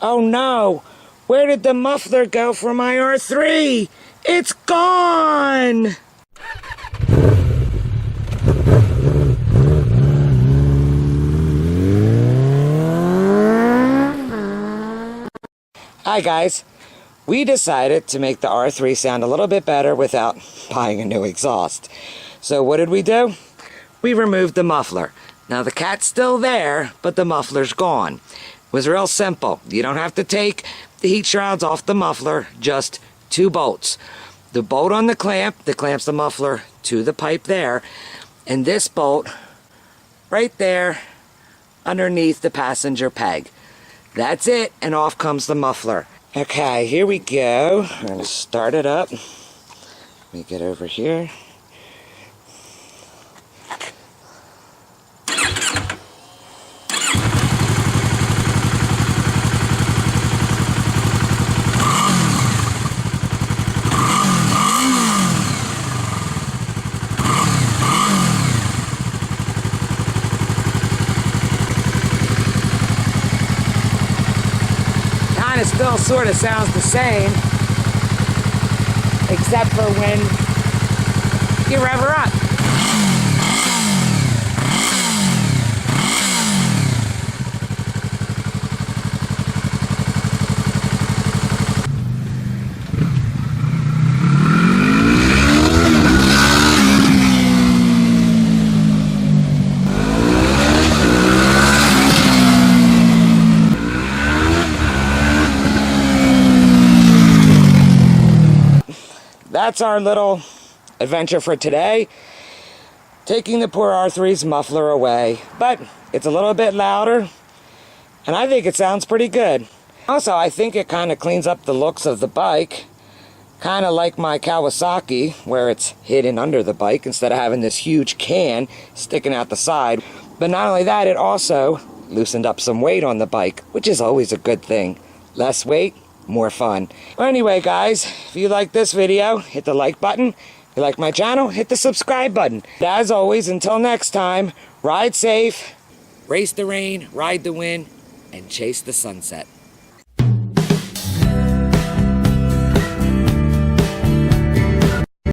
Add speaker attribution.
Speaker 1: Oh no! Where did the muffler go for my R3? It's gone! Hi guys, we decided to make the R3 sound a little bit better without buying a new exhaust. So what did we do? We removed the muffler. Now the cat's still there, but the muffler's gone. It was real simple. You don't have to take the heat shrouds off the muffler, just 2 bolts. The bolt on the clamp that clamps the muffler to the pipe there, and this bolt right there underneath the passenger peg. That's it, and off comes the muffler. Okay, here we go. I'm going to start it up. Let me get over here. It still sort of sounds the same, except for when you rev her up. That's our little adventure for today. Taking the poor R3's muffler away. But it's a little bit louder, and I think it sounds pretty good. Also, I think it kind of cleans up the looks of the bike. Kind of like my Kawasaki, where it's hidden under the bike instead of having this huge can sticking out the side. But not only that, it also loosened up some weight on the bike, which is always a good thing. Less weight, more fun. Well, anyway guys, if you like this video, hit the like button. If you like my channel, hit the subscribe button. As always, until next time, ride safe, race the rain, ride the wind, and chase the sunset.